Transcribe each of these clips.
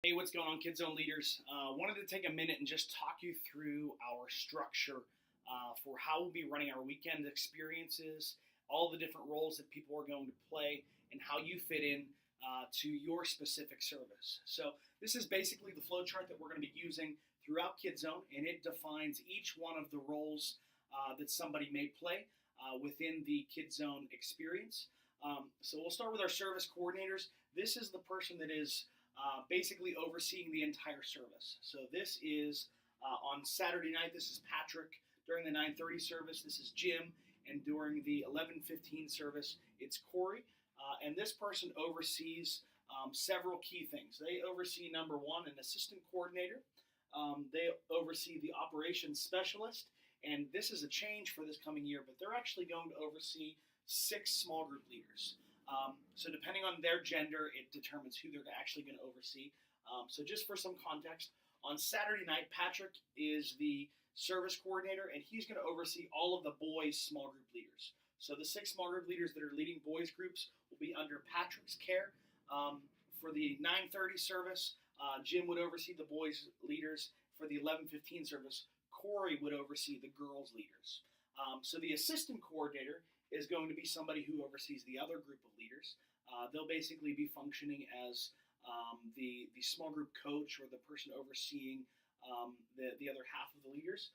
Hey, what's going on, Kid Zone leaders? Wanted to take a minute and just talk you through our structure for how we'll be running our weekend experiences, all the different roles that people are going to play, and how you fit in to your specific service. So, this is basically the flow chart that we're going to be using throughout Kid Zone, and it defines each one of the roles that somebody may play within the Kid Zone experience. So, we'll start with our service coordinators. This is the person that is basically overseeing the entire service. So this is on Saturday night. This is Patrick. During the 9:30 service, this is Jim, and during the 11:15 service, it's Corey. And this person oversees several key things. They oversee number one, an assistant coordinator. They oversee the operations specialist, and this is a change for this coming year. But they're actually going to oversee 6 small group leaders. So depending on their gender, it determines who they're actually going to oversee. So just for some context, on Saturday night, Patrick is the service coordinator, and he's going to oversee all of the boys' small group leaders. So the 6 small group leaders that are leading boys groups will be under Patrick's care. For the 9:30 service, Jim would oversee the boys' leaders. For the 11:15 service, Corey would oversee the girls' leaders. So the assistant coordinator is going to be somebody who oversees the other group of leaders. They'll basically be functioning as the small group coach or the person overseeing the other half of the leaders.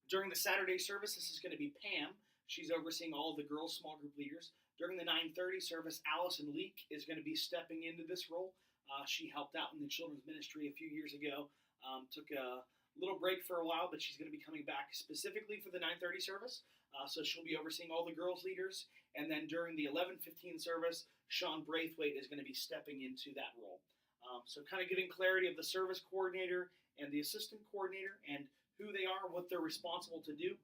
During the Saturday service, this is going to be Pam. She's overseeing all of the girls' small group leaders. During the 9:30 service, Allison Leak is going to be stepping into this role. She helped out in the children's ministry a few years ago, took a little break for a while, but she's going to be coming back specifically for the 9:30 service. So she'll be overseeing all the girls' leaders. And then during the 11:15 service, Sean Braithwaite is going to be stepping into that role. So kind of giving clarity of the service coordinator and the assistant coordinator and who they are, what they're responsible to do.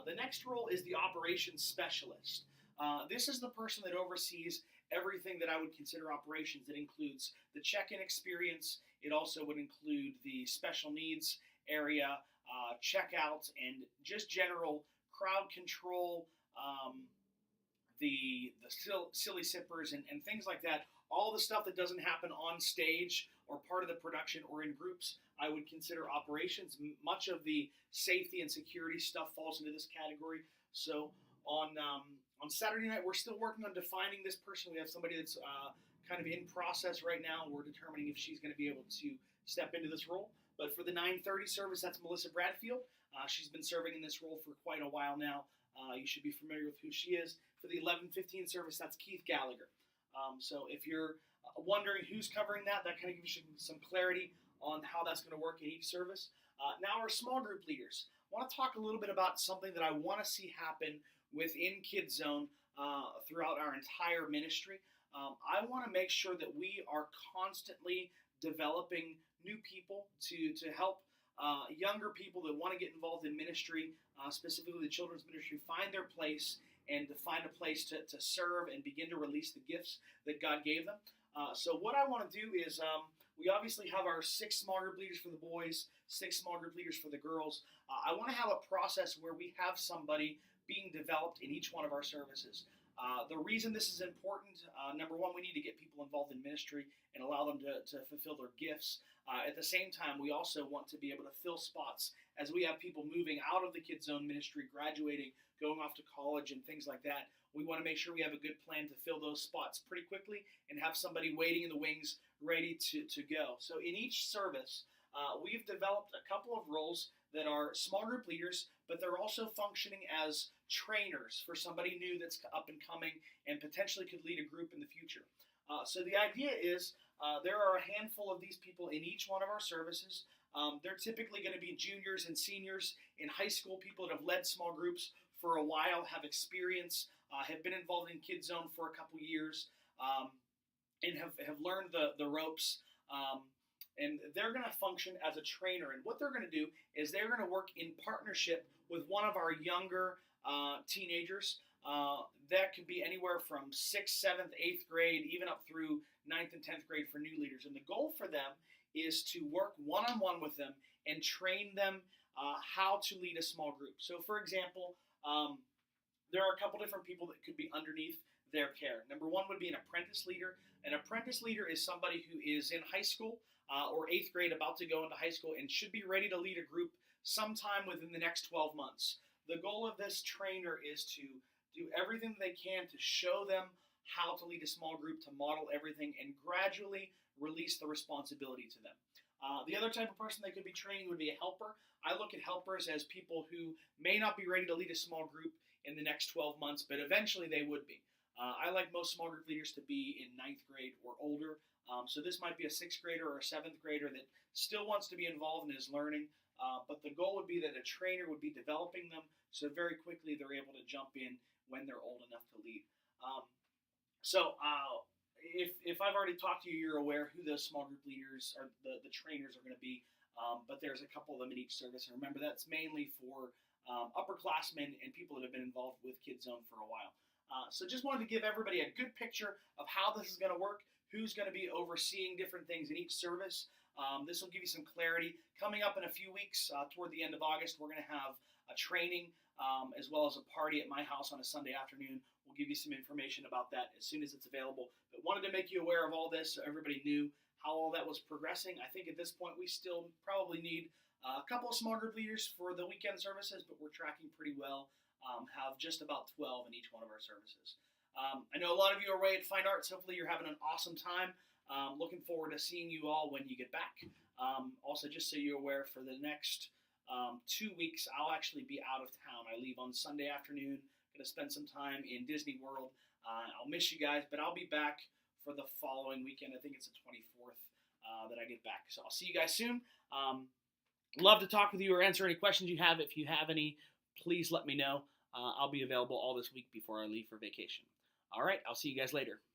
The next role is the operations specialist. This is the person that oversees everything that I would consider operations. It includes the check-in experience. It also would include the special needs area, checkouts, and just general crowd control, the silly sippers and things like that. All the stuff that doesn't happen on stage or part of the production or in groups, I would consider operations. Much of the safety and security stuff falls into this category. So on Saturday night, we're still working on defining this person. We have somebody that's kind of in process right now. We're determining if she's going to be able to step into this role. But for the 9:30 service, that's Melissa Bradfield. She's been serving in this role for quite a while now. You should be familiar with who she is. For the 11:15 service, that's Keith Gallagher. So if you're wondering who's covering that, that kind of gives you some clarity on how that's going to work in each service. Now our small group leaders. I want to talk a little bit about something that I want to see happen within Kid Zone throughout our entire ministry. I want to make sure that we are constantly developing new people to help younger people that want to get involved in ministry, specifically the children's ministry, find their place and to find a place to serve and begin to release the gifts that God gave them. So what I want to do is we obviously have our 6 small group leaders for the boys, 6 small group leaders for the girls. I want to have a process where we have somebody being developed in each one of our services. The reason this is important, number one, we need to get people involved in ministry and allow them to fulfill their gifts. At the same time, we also want to be able to fill spots as we have people moving out of the Kids Zone ministry, graduating, going off to college and things like that. We want to make sure we have a good plan to fill those spots pretty quickly and have somebody waiting in the wings ready to go. So in each service, we've developed a couple of roles that are small group leaders, but they're also functioning as trainers for somebody new that's up and coming and potentially could lead a group in the future. So the idea is there are a handful of these people in each one of our services. They're typically going to be juniors and seniors in high school, people that have led small groups for a while, have experience, have been involved in Kid Zone for a couple years, and have learned the ropes. And they're going to function as a trainer. And what they're going to do is they're going to work in partnership with one of our younger teenagers. That could be anywhere from 6th, 7th, 8th grade, even up through 9th and 10th grade for new leaders. And the goal for them is to work one-on-one with them and train them how to lead a small group. So, for example, there are a couple different people that could be underneath their care. Number one would be an apprentice leader. An apprentice leader is somebody who is in high school or eighth grade, about to go into high school, and should be ready to lead a group sometime within the next 12 months. The goal of this trainer is to do everything they can to show them how to lead a small group, to model everything, and gradually release the responsibility to them. The other type of person they could be training would be a helper. I look at helpers as people who may not be ready to lead a small group in the next 12 months, but eventually they would be. I like most small group leaders to be in ninth grade or older. So this might be a sixth grader or a seventh grader that still wants to be involved and is learning. But the goal would be that a trainer would be developing them so very quickly they're able to jump in when they're old enough to lead. If I've already talked to you, you're aware who those small group leaders or the trainers are going to be. But there's a couple of them in each service. And remember, that's mainly for upperclassmen and people that have been involved with Kids Zone for a while. So just wanted to give everybody a good picture of how this is going to work, who's going to be overseeing different things in each service. This will give you some clarity. Coming up in a few weeks, toward the end of August, we're going to have a training as well as a party at my house on a Sunday afternoon. We'll give you some information about that as soon as it's available. But wanted to make you aware of all this so everybody knew how all that was progressing. I think at this point we still probably need a couple of small group leaders for the weekend services, but we're tracking pretty well. Have just about 12 in each one of our services. I know a lot of you are away at Fine Arts. Hopefully you're having an awesome time. Looking forward to seeing you all when you get back. Also, just so you're aware, for the next 2 weeks, I'll actually be out of town. I leave on Sunday afternoon. Going to spend some time in Disney World. I'll miss you guys, but I'll be back for the following weekend. I think it's the 24th that I get back. So I'll see you guys soon. Love to talk with you or answer any questions you have. If you have any, please let me know. I'll be available all this week before I leave for vacation. All right, I'll see you guys later.